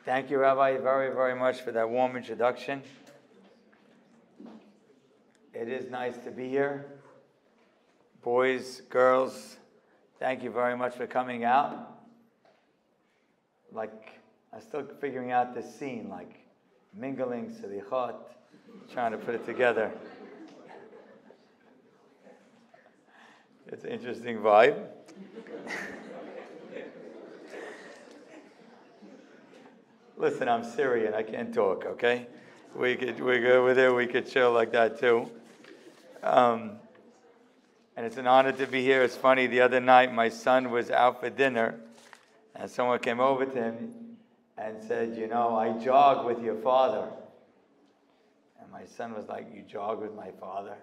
Thank you, Rabbi, very, very much for that warm introduction. It is nice to be here. Boys, girls, thank you very much for coming out. Like, I'm still figuring out this scene, like mingling, Selihot, trying to put it together. It's an interesting vibe. Listen, I'm Syrian. I can't talk, okay? We go over there. We could chill like that, too. And it's an honor to be here. It's funny, the other night, my son was out for dinner, and someone came over to him and said, you know, I jog with your father. And my son was like, you jog with my father?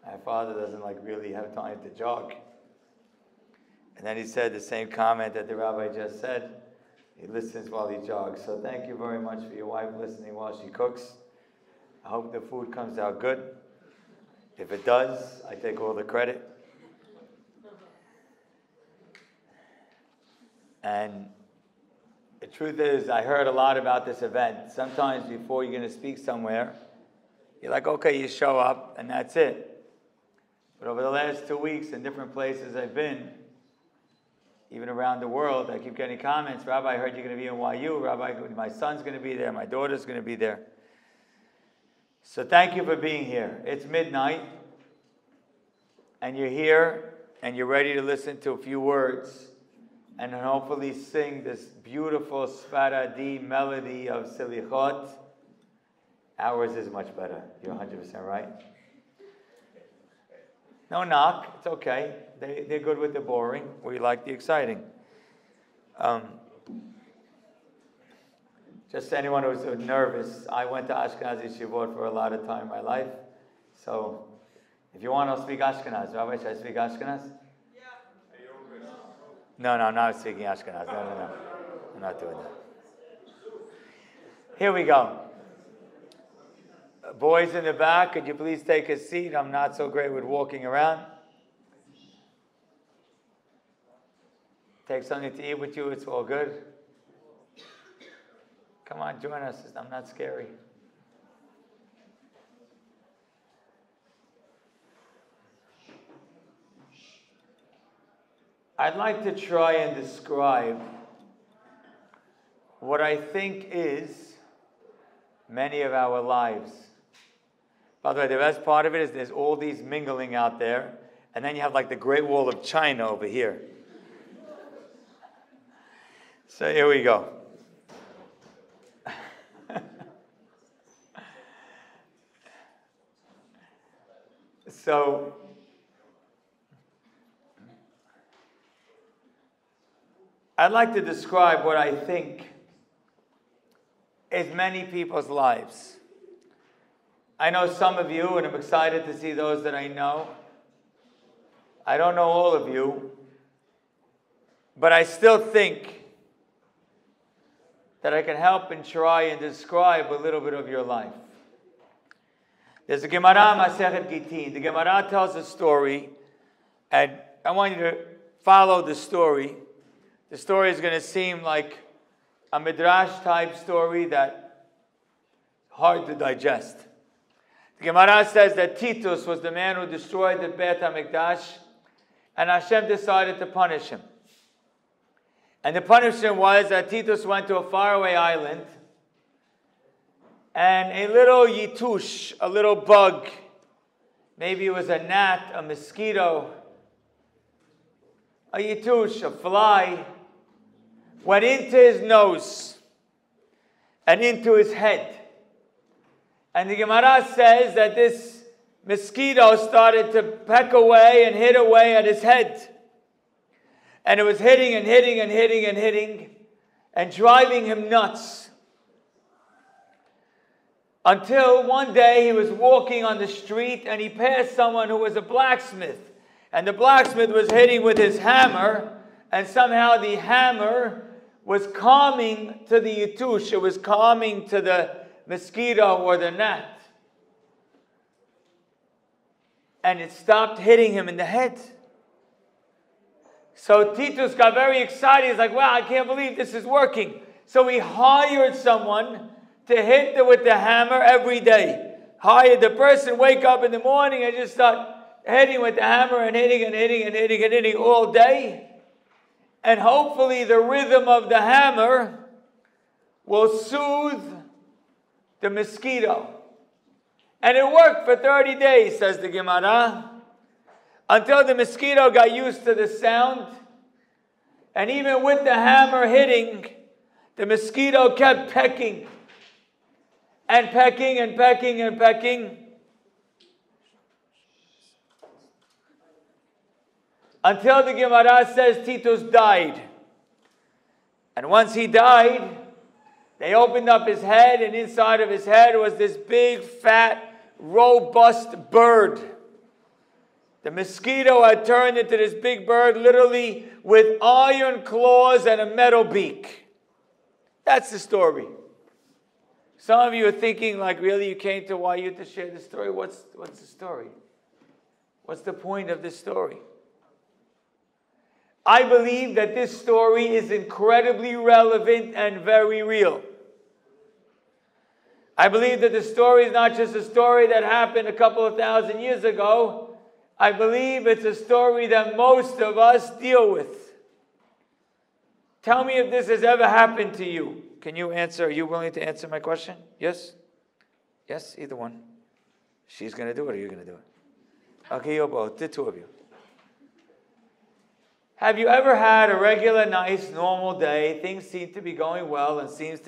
My father doesn't really have time to jog. And then he said the same comment that the rabbi just said. He listens while he jogs. So thank you very much for your wife listening while she cooks. I hope the food comes out good. If it does, I take all the credit. And the truth is, I heard a lot about this event. Sometimes before you're going to speak somewhere, you're like, okay, you show up, and that's it. But over the last 2 weeks in different places I've been, even around the world, I keep getting comments. Rabbi, I heard you're going to be in YU. Rabbi, my son's going to be there. My daughter's going to be there. So thank you for being here. It's midnight, and you're here, and you're ready to listen to a few words, and hopefully sing this beautiful Sfaradi melody of Selihot. Ours is much better. You're 100% right. No knock. It's okay. They're good with the boring. We like the exciting. Just anyone who's nervous, I went to Ashkenazi Yeshivot for a lot of time in my life. So if you want, I'll speak Ashkenaz. Rabbi, should I speak Ashkenaz? Yeah. No, I'm not speaking Ashkenaz. No. I'm not doing that. Here we go. Boys in the back, could you please take a seat? I'm not so great with walking around. Take something to eat with you, it's all good. Come on, join us. I'm not scary. I'd like to try and describe what I think is many of our lives. By the way, the best part of it is there's all these mingling out there, and then you have like the Great Wall of China over here. So here we go. So I'd like to describe what I think is many people's lives. I know some of you, and I'm excited to see those that I know. I don't know all of you, but I still think that I can help and try and describe a little bit of your life. There's a Gemara, Masechet Gittin. The Gemara tells a story, and I want you to follow the story. The story is going to seem like a midrash type story that's hard to digest. The Gemara says that Titus was the man who destroyed the Beit HaMikdash, and Hashem decided to punish him. And the punishment was that Titus went to a faraway island, and a little yitush, a little bug, maybe it was a gnat, a mosquito, a yitush, a fly, went into his nose and into his head. And the Gemara says that this mosquito started to peck away and hit away at his head. And it was hitting and hitting and hitting and hitting and driving him nuts. Until one day he was walking on the street and he passed someone who was a blacksmith. And the blacksmith was hitting with his hammer, and somehow the hammer was calming to the yitush. It was calming to the mosquito or the gnat. And it stopped hitting him in the head. So Titus got very excited. He's like, wow, I can't believe this is working. So he hired someone to hit them with the hammer every day. Hired the person, wake up in the morning and just start hitting with the hammer and hitting and hitting and hitting and hitting all day. And hopefully the rhythm of the hammer will soothe the mosquito. And it worked for 30 days, says the Gemara, until the mosquito got used to the sound. And even with the hammer hitting, the mosquito kept pecking and pecking and pecking and pecking until the Gemara says Titus died. And once he died, they opened up his head, and inside of his head was this big, fat, robust bird. The mosquito had turned into this big bird, literally with iron claws and a metal beak. That's the story. Some of you are thinking, like, really, you came to YU to share the story? What's the story? What's the point of this story? I believe that this story is incredibly relevant and very real. I believe that the story is not just a story that happened a couple of thousand years ago. I believe it's a story that most of us deal with. Tell me if this has ever happened to you. Can you answer? Are you willing to answer my question? Yes? Yes? Either one. She's going to do it, or you're going to do it? Okay, you both. The two of you. Have you ever had a regular, nice, normal day? Things seem to be going well, and things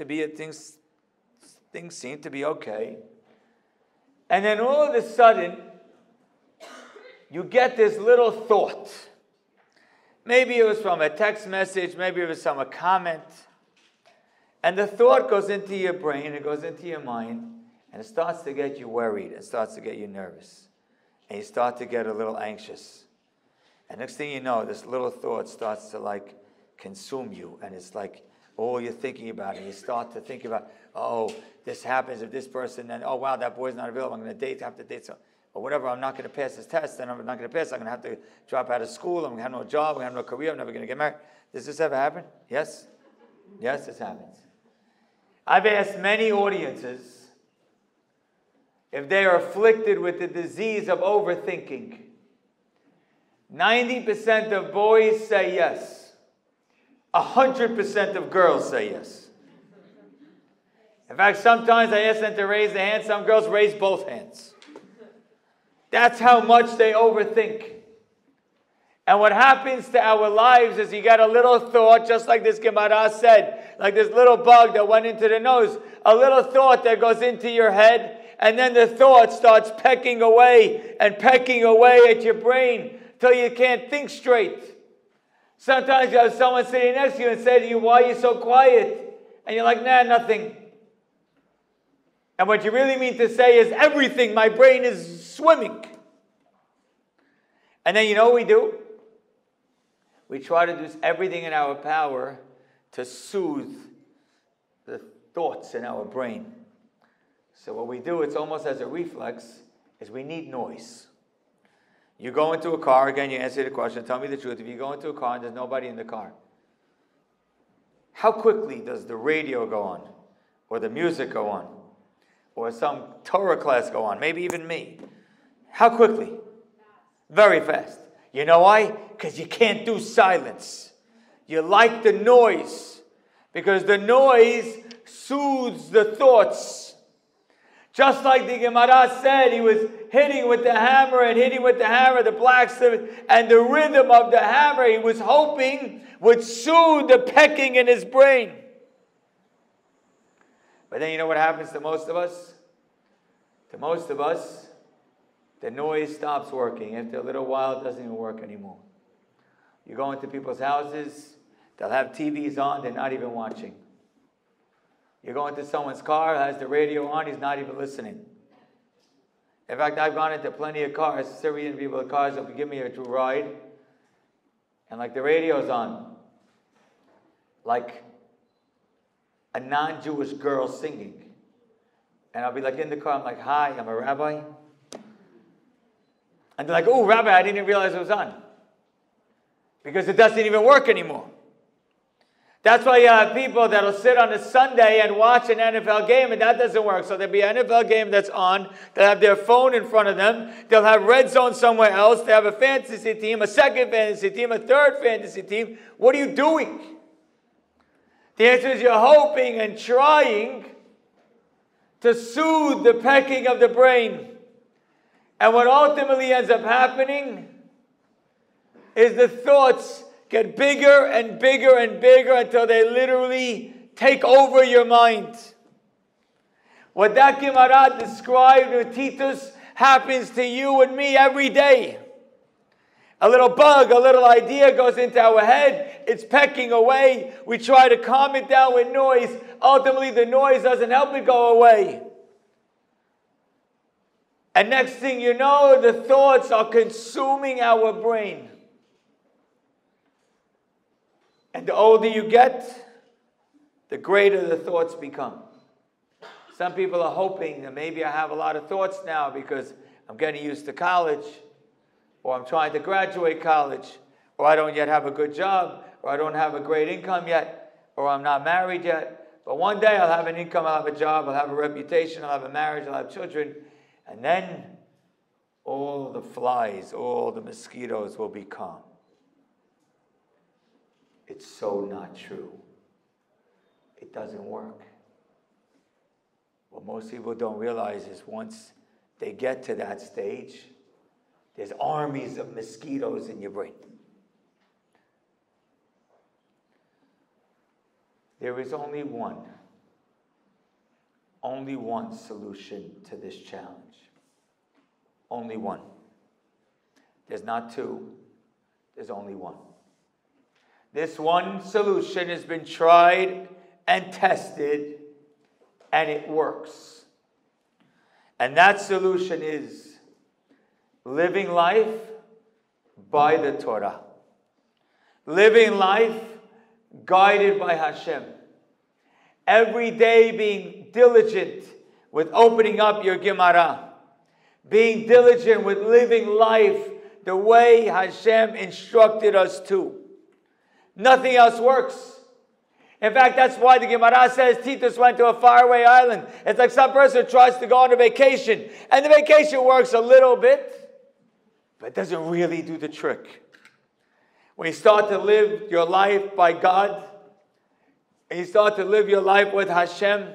seem to be okay. And then all of a sudden, you get this little thought. Maybe it was from a text message, maybe it was from a comment. And the thought goes into your brain, it goes into your mind, and it starts to get you worried, it starts to get you nervous. And you start to get a little anxious. And next thing you know, this little thought starts to like consume you. And it's like all you're thinking about. And you start to think about, oh, this happens if this person, and oh, wow, that boy's not available. I'm going to have to date some, or whatever. I'm not going to pass this test. And I'm not going to pass. I'm going to have to drop out of school. I'm going to have no job. I'm going to have no career. I'm never going to get married. Does this ever happen? Yes? Yes, this happens. I've asked many audiences if they are afflicted with the disease of overthinking. 90% of boys say yes. 100% of girls say yes. In fact, sometimes I ask them to raise their hand. Some girls raise both hands. That's how much they overthink. And what happens to our lives is you got a little thought, just like this Gemara said, like this little bug that went into the nose, a little thought that goes into your head, and then the thought starts pecking away at your brain till you can't think straight. Sometimes you have someone sitting next to you and say to you, why are you so quiet? And you're like, nah, nothing. And what you really mean to say is everything, my brain is swimming. And then you know what we do? We try to do everything in our power to soothe the thoughts in our brain. So what we do, it's almost as a reflex, is we need noise. You go into a car, again, you answer the question, tell me the truth. If you go into a car and there's nobody in the car, how quickly does the radio go on? Or the music go on? Or some Torah class go on? Maybe even me. How quickly? Very fast. You know why? Because you can't do silence. You like the noise. Because the noise soothes the thoughts. Just like the Gemara said, he was hitting with the hammer and hitting with the hammer, the blacksmith, and the rhythm of the hammer he was hoping would soothe the pecking in his brain. But then you know what happens to most of us? To most of us, the noise stops working. After a little while, it doesn't even work anymore. You go into people's houses, they'll have TVs on, they're not even watching. You go into someone's car, has the radio on, he's not even listening. In fact, I've gone into plenty of cars, Syrian people in cars, they'll give me a ride, and like the radio's on. Like a non-Jewish girl singing. And I'll be like in the car, I'm like, hi, I'm a rabbi. And they're like, oh, rabbi, I didn't even realize it was on. Because it doesn't even work anymore. That's why you have people that'll sit on a Sunday and watch an NFL game, and that doesn't work. So there'll be an NFL game that's on. They'll have their phone in front of them. They'll have red zone somewhere else. They have a fantasy team, a second fantasy team, a third fantasy team. What are you doing? The answer is you're hoping and trying to soothe the pecking of the brain. And what ultimately ends up happening is the thoughts get bigger and bigger and bigger until they literally take over your mind. What that Gemara described in Titus happens to you and me every day. A little bug, a little idea goes into our head. It's pecking away. We try to calm it down with noise. Ultimately, the noise doesn't help it go away. And next thing you know, the thoughts are consuming our brain. And the older you get, the greater the thoughts become. Some people are hoping that maybe I have a lot of thoughts now because I'm getting used to college, or I'm trying to graduate college, or I don't yet have a good job, or I don't have a great income yet, or I'm not married yet. But one day I'll have an income, I'll have a job, I'll have a reputation, I'll have a marriage, I'll have children. And then all the flies, all the mosquitoes will be calm. It's so not true. It doesn't work. What most people don't realize is once they get to that stage, there's armies of mosquitoes in your brain. There is only one solution to this challenge. Only one. There's not two, there's only one. This one solution has been tried and tested, and it works. And that solution is living life by the Torah. Living life guided by Hashem. Every day being diligent with opening up your Gemara. Being diligent with living life the way Hashem instructed us to. Nothing else works. In fact, that's why the Gemara says Titus went to a faraway island. It's like some person tries to go on a vacation, and the vacation works a little bit, but it doesn't really do the trick. When you start to live your life by God, and you start to live your life with Hashem,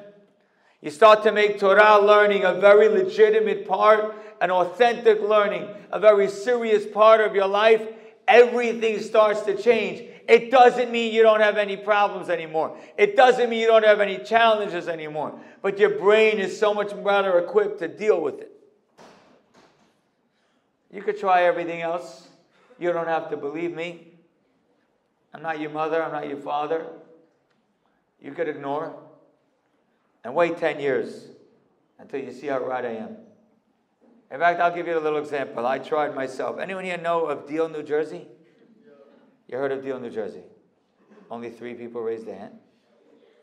you start to make Torah learning a very legitimate part, an authentic learning, a very serious part of your life, everything starts to change. It doesn't mean you don't have any problems anymore. It doesn't mean you don't have any challenges anymore. But your brain is so much better equipped to deal with it. You could try everything else. You don't have to believe me. I'm not your mother. I'm not your father. You could ignore and wait 10 years until you see how right I am. In fact, I'll give you a little example. I tried myself. Anyone here know of Deal, New Jersey? You heard of Deal, New Jersey? Only 3 people raised their hand.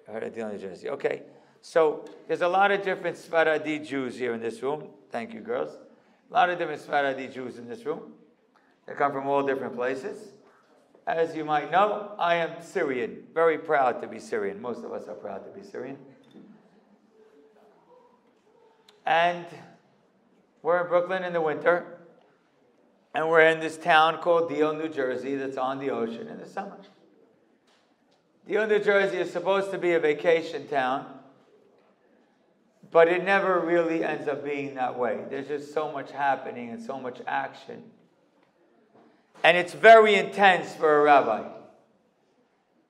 I heard of Deal, New Jersey. Okay. So there's a lot of different Sephardi Jews here in this room. Thank you, girls. A lot of different Sephardi Jews in this room. They come from all different places. As you might know, I am Syrian. Very proud to be Syrian. Most of us are proud to be Syrian. And we're in Brooklyn in the winter. And we're in this town called Deal, New Jersey, that's on the ocean in the summer. Deal, New Jersey is supposed to be a vacation town, but it never really ends up being that way. There's just so much happening and so much action. And it's very intense for a rabbi.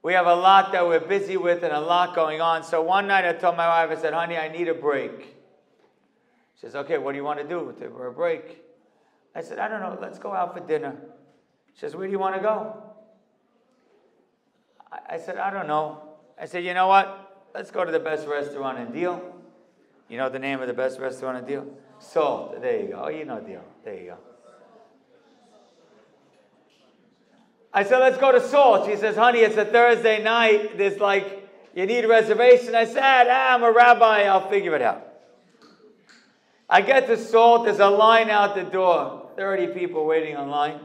We have a lot that we're busy with and a lot going on. So one night I told my wife, I said, honey, I need a break. She says, okay, what do you want to do for a break? I said, I don't know, let's go out for dinner. She says, where do you want to go? I said, I don't know. I said, you know what? Let's go to the best restaurant in Deal. You know the name of the best restaurant in Deal? Salt. There you go. Oh, you know Deal. There you go. I said, let's go to Salt. She says, honey, it's a Thursday night. There's you need a reservation. I said, I'm a rabbi. I'll figure it out. I get to Salt. There's a line out the door. 30 people waiting online.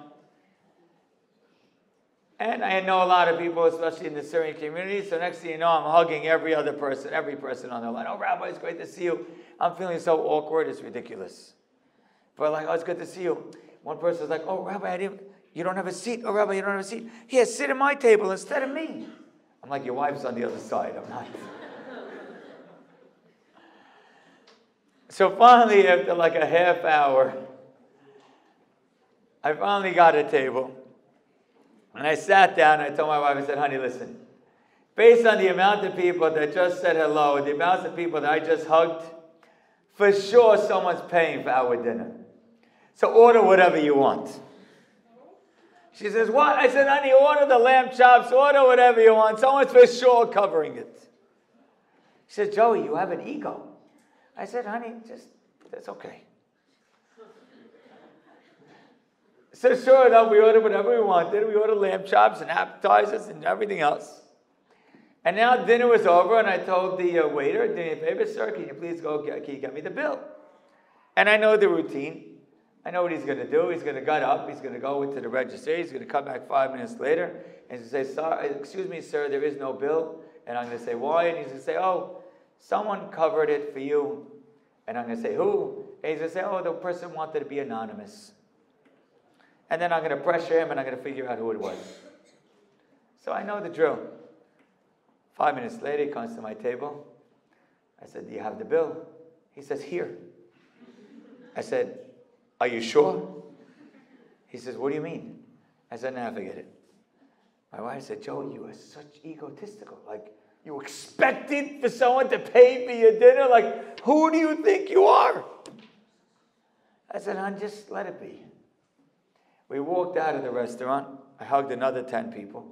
And I know a lot of people, especially in the Syrian community, so next thing you know, I'm hugging every person on the line. Oh, Rabbi, it's great to see you. I'm feeling so awkward, it's ridiculous. But like, oh, it's good to see you. One person's like, oh, Rabbi, you don't have a seat. Oh, Rabbi, you don't have a seat. Here, sit at my table instead of me. I'm like, your wife's on the other side. I'm not. So finally, after like a half hour, I finally got a table. And I sat down and I told my wife, I said, honey, listen, based on the amount of people that just said hello, the amount of people that I just hugged, for sure someone's paying for our dinner. So order whatever you want. She says, what? I said, honey, order the lamb chops, order whatever you want. Someone's for sure covering it. She said, Joey, you have an ego. I said, honey, that's okay. So sure enough, we ordered whatever we wanted. We ordered lamb chops and appetizers and everything else. And now dinner was over, and I told the waiter, do me a favor, sir, can you please can you get me the bill? And I know the routine. I know what he's going to do. He's going to get up. He's going to go into the register. He's going to come back 5 minutes later. And he's going to say, excuse me, sir, there is no bill. And I'm going to say, why? And he's going to say, oh, someone covered it for you. And I'm going to say, who? And he's going to say, oh, the person wanted to be anonymous. And then I'm going to pressure him, and I'm going to figure out who it was. So I know the drill. 5 minutes later, he comes to my table. I said, do you have the bill? He says, here. I said, are you sure? He says, what do you mean? I said, nah, forget it. My wife said, Joe, you are such egotistical. Like, you expected for someone to pay for your dinner? Like, who do you think you are? I said, hon, just let it be. We walked out of the restaurant. I hugged another 10 people.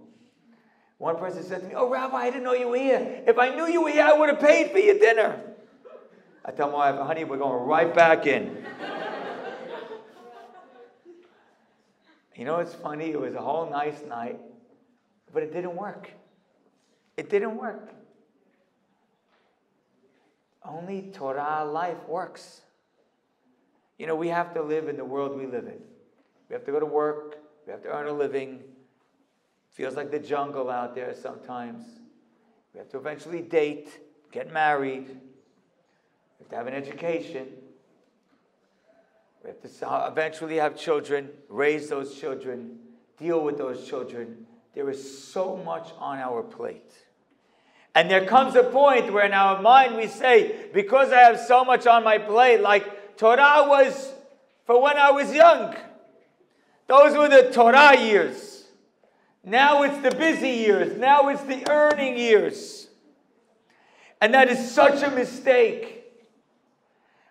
One person said to me, oh, Rabbi, I didn't know you were here. If I knew you were here, I would have paid for your dinner. I tell my wife, honey, we're going right back in. You know, it's funny. It was a whole nice night, but it didn't work. It didn't work. Only Torah life works. You know, we have to live in the world we live in. We have to go to work. We have to earn a living. Feels like the jungle out there sometimes. We have to eventually date, get married. We have to have an education. We have to eventually have children, raise those children, deal with those children. There is so much on our plate. And there comes a point where in our mind we say, because I have so much on my plate, like Torah was for when I was young. Those were the Torah years. Now it's the busy years. Now it's the earning years. And that is such a mistake.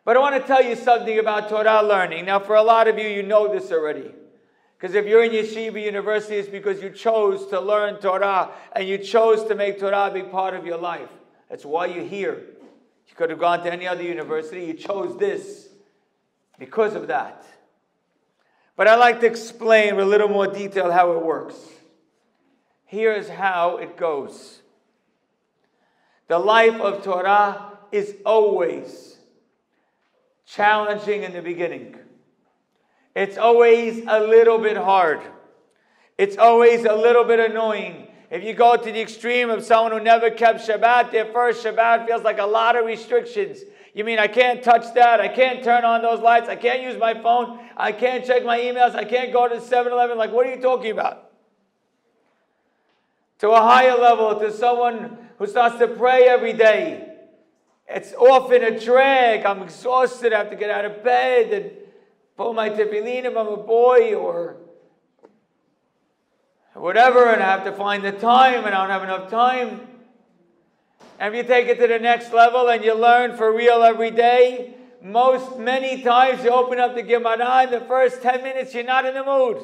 But I want to tell you something about Torah learning. Now, for a lot of you, you know this already. Because if you're in yeshiva university, it's because you chose to learn Torah and you chose to make Torah a big part of your life. That's why you're here. You could have gone to any other university. You chose this because of that. But I'd like to explain with a little more detail how it works. Here's how it goes. The life of Torah is always challenging in the beginning. It's always a little bit hard. It's always a little bit annoying. If you go to the extreme of someone who never kept Shabbat, their first Shabbat feels like a lot of restrictions. You mean I can't touch that? I can't turn on those lights? I can't use my phone? I can't check my emails? I can't go to 7-Eleven? Like, what are you talking about? To a higher level, to someone who starts to pray every day. It's often a drag. I'm exhausted. I have to get out of bed and pull my tefillin if I'm a boy or whatever, and I have to find the time, and I don't have enough time. And if you take it to the next level and you learn for real every day, many times you open up the Gemara, in the first 10 minutes you're not in the mood.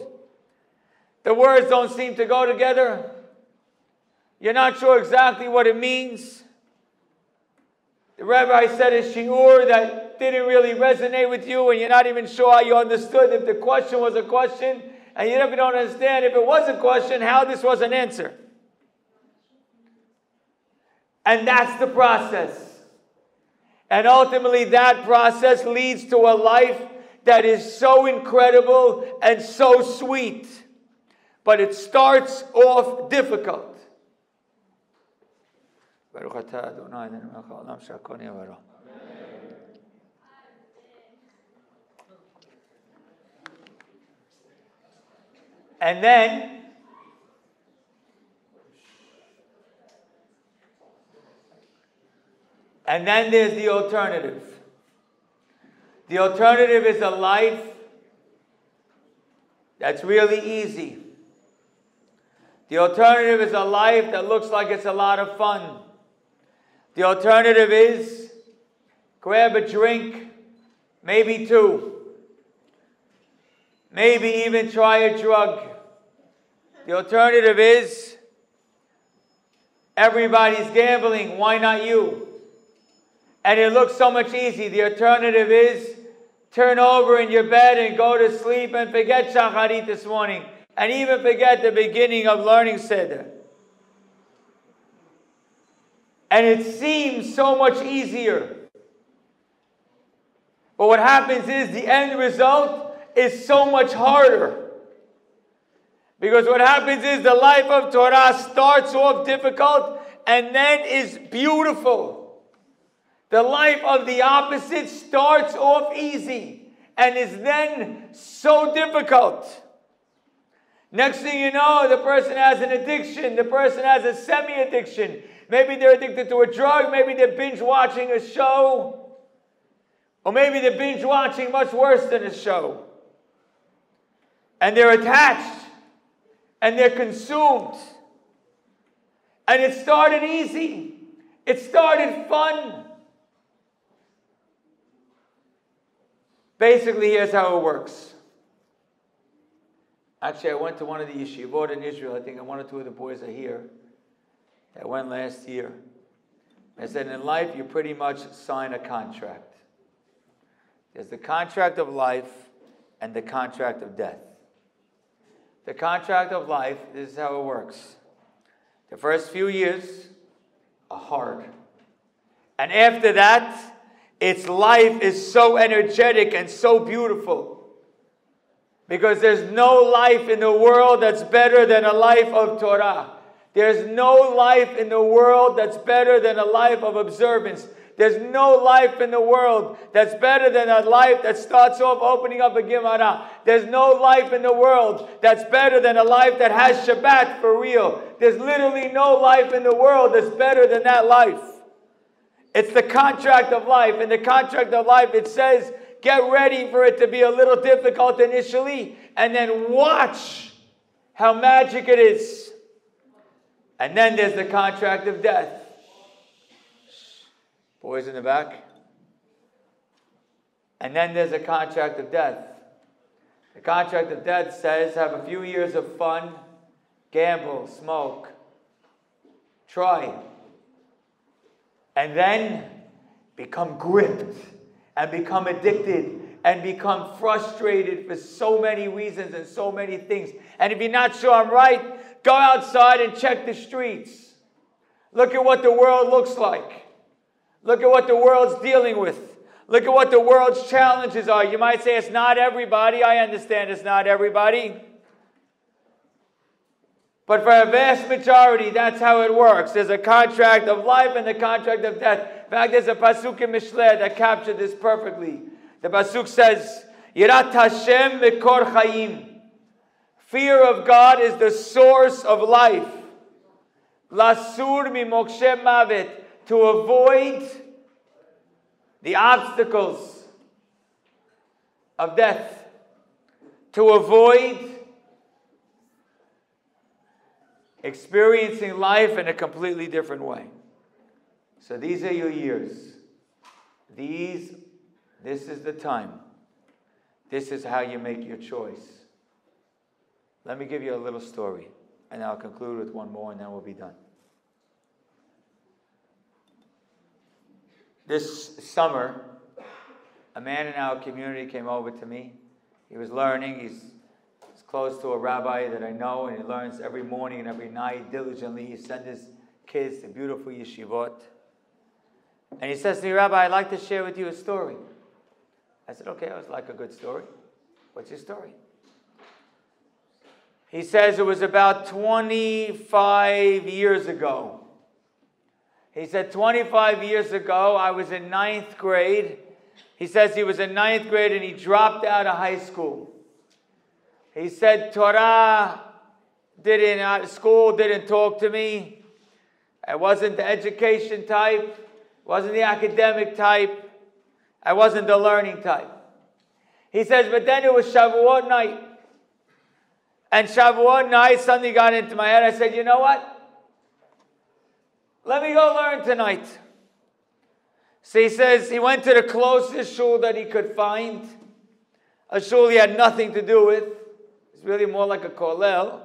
The words don't seem to go together. You're not sure exactly what it means. The rabbi said a shiur that didn't really resonate with you, and you're not even sure how you understood if the question was a question, and you never don't understand if it was a question, how this was an answer. And that's the process. And ultimately that process leads to a life that is so incredible and so sweet. But it starts off difficult. And then there's the alternative. The alternative is a life that's really easy. The alternative is a life that looks like it's a lot of fun. The alternative is grab a drink, maybe two. Maybe even try a drug. The alternative is everybody's gambling, why not you? And it looks so much easy. The alternative is turn over in your bed and go to sleep and forget Shacharit this morning. And even forget the beginning of learning Seder. And it seems so much easier. But what happens is the end result is so much harder. Because what happens is the life of Torah starts off difficult and then is beautiful. The life of the opposite starts off easy and is then so difficult. Next thing you know, the person has an addiction. The person has a semi-addiction. Maybe they're addicted to a drug. Maybe they're binge watching a show. Or maybe they're binge watching much worse than a show. And they're attached. And they're consumed. And it started easy. It started fun. Basically, here's how it works. Actually, I went to one of the yeshivot in Israel. I think one or two of the boys are here. I went last year. I said, in life, you pretty much sign a contract. There's the contract of life and the contract of death. The contract of life, this is how it works. The first few years are hard. And after that, its life is so energetic and so beautiful. Because there's no life in the world that's better than a life of Torah. There's no life in the world that's better than a life of observance. There's no life in the world that's better than a life that starts off opening up a Gemara. There's no life in the world that's better than a life that has Shabbat for real. There's literally no life in the world that's better than that life. It's the contract of life. In the contract of life, it says, get ready for it to be a little difficult initially, and then watch how magic it is. And then there's the contract of death. Boys in the back. And then there's a contract of death. The contract of death says, have a few years of fun, gamble, smoke, try. And then become gripped and become addicted and become frustrated for so many reasons and so many things. And if you're not sure I'm right, go outside and check the streets. Look at what the world looks like. Look at what the world's dealing with. Look at what the world's challenges are. You might say it's not everybody. I understand it's not everybody. But for a vast majority, that's how it works. There's a contract of life and a contract of death. In fact, there's a pasuk in Mishleh that captured this perfectly. The pasuk says, Yirat Hashem mikor chayim. Fear of God is the source of life. Lasur mimokshe mavet. To avoid the obstacles of death. To avoid experiencing life in a completely different way. So these are your years. This is the time. This is how you make your choice. Let me give you a little story, and I'll conclude with one more, and then we'll be done. This summer, a man in our community came over to me. He was learning. He's close to a rabbi that I know, and he learns every morning and every night diligently. He sends his kids to beautiful yeshivot. And he says to me, Rabbi, I'd like to share with you a story. I said, okay, I was like a good story. What's your story? He says it was about 25 years ago. He said 25 years ago, I was in 9th grade. He says he was in 9th grade and he dropped out of high school. He said Torah school didn't talk to me. I wasn't the education type, wasn't the academic type, I wasn't the learning type. He says, but then it was Shavuot night. And Shavuot night, something got into my head. I said, you know what? Let me go learn tonight. So he says he went to the closest shul that he could find. A shul he had nothing to do with. It's really more like a kollel.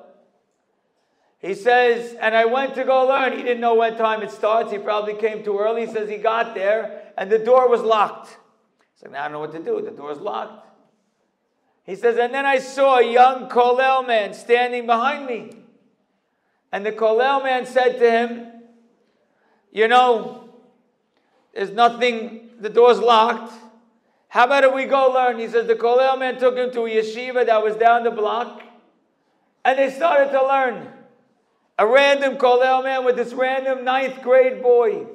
He says, and I went to go learn. He didn't know what time it starts. He probably came too early. He says he got there and the door was locked. He's like, I don't know what to do. The door's locked. He says, and then I saw a young kollel man standing behind me. And the kollel man said to him, you know, there's nothing, the door's locked. How about if we go learn? He says the kollel man took him to a yeshiva that was down the block. And they started to learn. A random kollel man with this random 9th grade boy.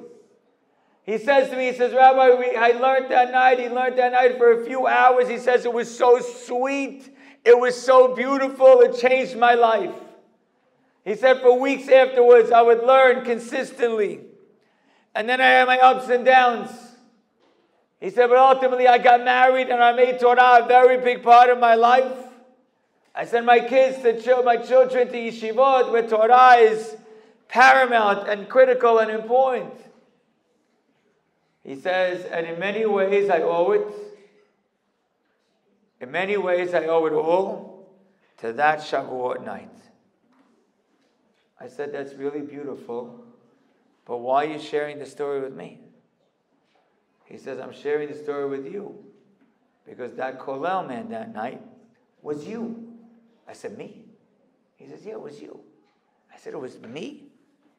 He says to me, he says, Rabbi, I learned that night. He learned that night for a few hours. He says it was so sweet. It was so beautiful. It changed my life. He said for weeks afterwards, I would learn consistently. And then I had my ups and downs. He said, but ultimately I got married and I made Torah a very big part of my life. I sent my kids my children to yeshivot where Torah is paramount and critical and important. He says, and in many ways I owe it. In many ways I owe it all to that Shavuot night. I said, that's really beautiful, but why are you sharing the story with me? He says, I'm sharing the story with you because that kollel man that night was you. I said, me? He says, yeah, it was you. I said, it was me?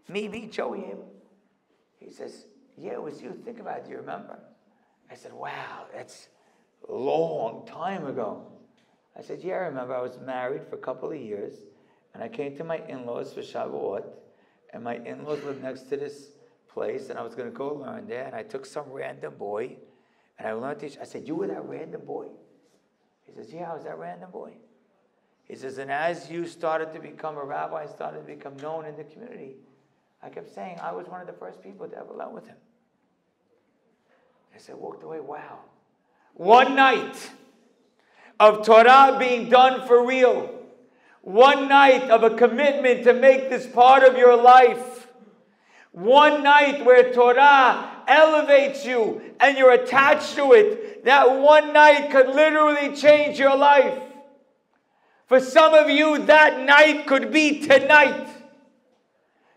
Me, Joey, him? He says, yeah, it was you. Think about it. Do you remember? I said, wow, that's a long time ago. I said, yeah, I remember. I was married for a couple of years, and I came to my in-laws for Shavuot, and my in-laws lived next to this place, and I was going to go learn there, and I took some random boy, and I learned I said, you were that random boy? He says, yeah, I was that random boy. He says, and as you started to become a rabbi, started to become known in the community, I kept saying I was one of the first people to ever learn with him. I said, walked away, wow. One night of Torah being done for real. One night of a commitment to make this part of your life. One night where Torah elevates you and you're attached to it. That one night could literally change your life. For some of you, that night could be tonight.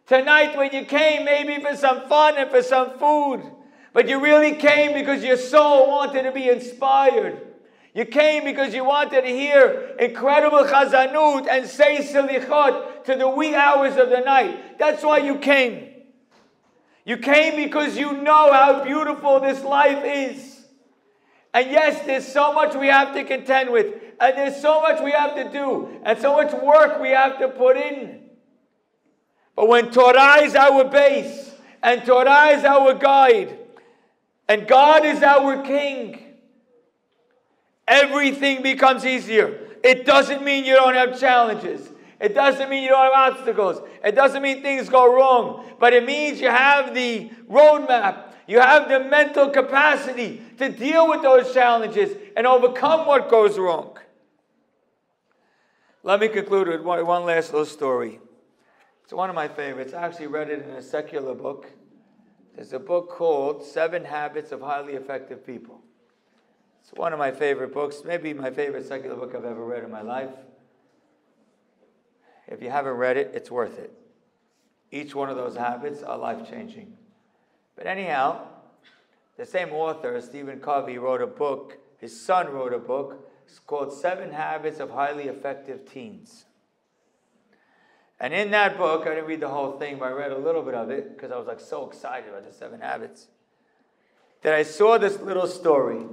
Tonight when you came maybe for some fun and for some food. But you really came because your soul wanted to be inspired. You came because you wanted to hear incredible chazanut and say Selihot to the wee hours of the night. That's why you came. You came because you know how beautiful this life is. And yes, there's so much we have to contend with. And there's so much we have to do. And so much work we have to put in. But when Torah is our base, and Torah is our guide, and God is our king, everything becomes easier. It doesn't mean you don't have challenges. It doesn't mean you don't have obstacles. It doesn't mean things go wrong. But it means you have the roadmap. You have the mental capacity to deal with those challenges and overcome what goes wrong. Let me conclude with one last little story. It's one of my favorites. I actually read it in a secular book. There's a book called 7 Habits of Highly Effective People. It's one of my favorite books, maybe my favorite secular book I've ever read in my life. If you haven't read it, it's worth it. Each one of those habits are life-changing. But anyhow, the same author, Stephen Covey, wrote a book. His son wrote a book. It's called 7 Habits of Highly Effective Teens. And in that book, I didn't read the whole thing, but I read a little bit of it because I was so excited about the 7 habits that I saw this little story.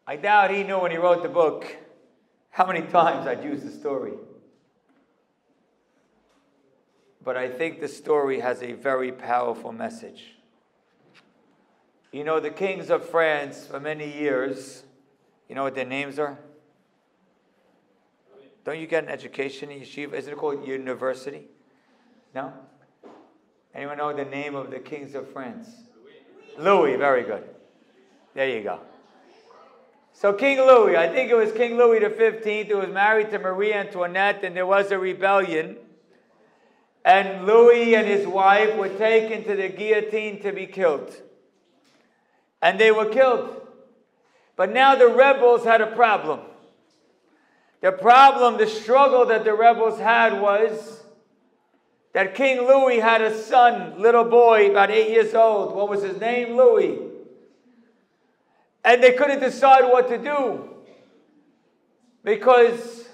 I doubt he knew when he wrote the book how many times I'd use the story. But I think the story has a very powerful message. You know, the kings of France for many years, you know what their names are? Don't you get an education in yeshiva? Isn't it called university? No? Anyone know the name of the kings of France? Louis, very good. There you go. So King Louis, I think it was King Louis the 15th, who was married to Marie Antoinette, and there was a rebellion. And Louis and his wife were taken to the guillotine to be killed. And they were killed. But now the rebels had a problem. The problem, the struggle that the rebels had was that King Louis had a son, little boy, about 8 years old. What was his name? Louis. And they couldn't decide what to do. Because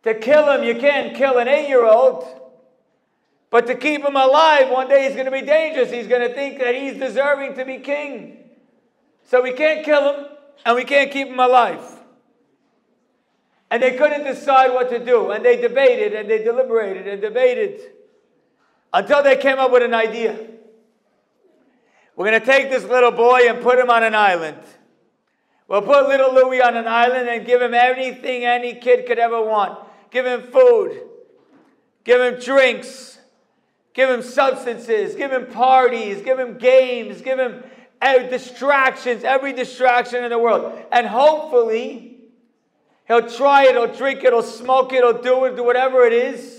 to kill him, you can't kill an 8-year-old. But to keep him alive, one day he's going to be dangerous. He's going to think that he's deserving to be king. So we can't kill him, and we can't keep him alive. And they couldn't decide what to do. And they debated, and they deliberated, and debated. Until they came up with an idea. We're going to take this little boy and put him on an island. We'll put little Louis on an island and give him everything any kid could ever want. Give him food. Give him drinks. Give him substances. Give him parties. Give him games. Give him distractions. Every distraction in the world. And hopefully, he'll try it. He'll drink it. He'll smoke it. He'll do it. Do whatever it is.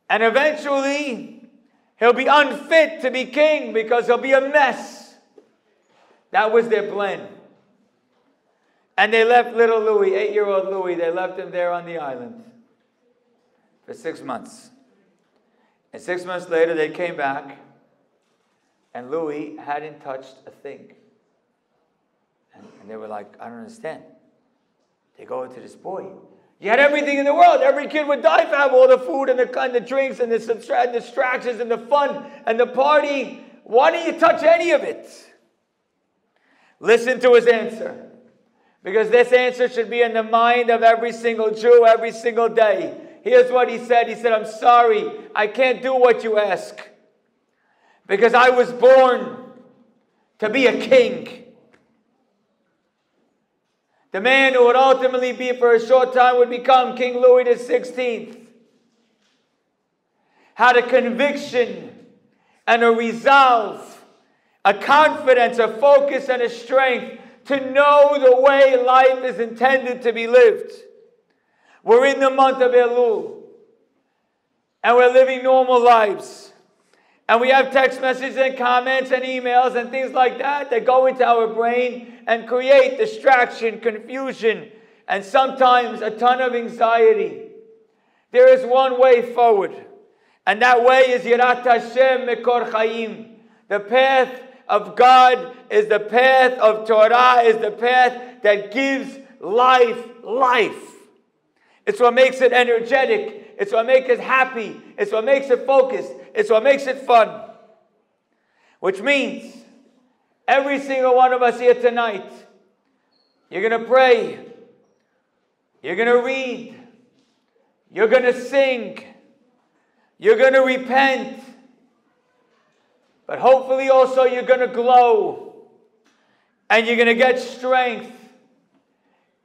And eventually, he'll be unfit to be king because he'll be a mess. That was their plan. And they left little Louis, 8-year-old Louis, they left him there on the island for 6 months. And 6 months later, they came back, and Louis hadn't touched a thing. And they were like, I don't understand. They go into this boy. You had everything in the world. Every kid would die to have all the food and the drinks and the distractions and the fun and the party. Why didn't you touch any of it? Listen to his answer. Because this answer should be in the mind of every single Jew every single day. Here's what he said. He said, I'm sorry, I can't do what you ask. Because I was born to be a king. The man who would ultimately be for a short time would become King Louis XVI. Had a conviction and a resolve, a confidence, a focus, and a strength to know the way life is intended to be lived. We're in the month of Elul, and we're living normal lives. And we have text messages and comments and emails and things like that that go into our brain and create distraction, confusion, and sometimes a ton of anxiety. There is one way forward, and that way is Yirat Hashem Mekor Chaim. The path of God is the path of Torah, is the path that gives life. It's what makes it energetic. It's what makes it happy. It's what makes it focused. It's what makes it fun. Which means every single one of us here tonight, you're going to pray. You're going to read. You're going to sing. You're going to repent. But hopefully also you're going to glow. And you're going to get strength.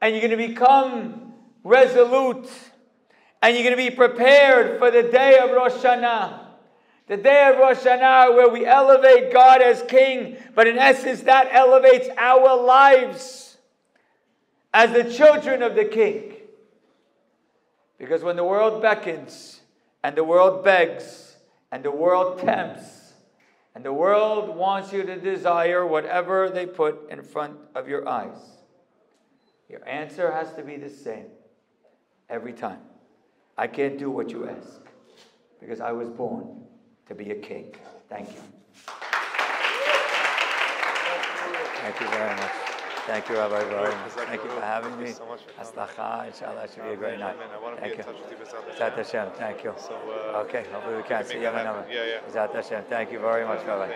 And you're going to become resolute. And you're going to be prepared for the day of Rosh Hashanah. The day of Rosh Hashanah where we elevate God as King. But in essence that elevates our lives as the children of the King. Because when the world beckons and the world begs and the world tempts and the world wants you to desire whatever they put in front of your eyes, your answer has to be the same every time. I can't do what you ask because I was born to be a king. Thank you. Thank you very much. Thank you, Rabbi. Thank you for having me. Aslacha, inshallah, it should be a great night. Thank you. Zat Hashem, thank you. Okay, hopefully we can see you another. Zat Hashem, thank you very much, Rabbi.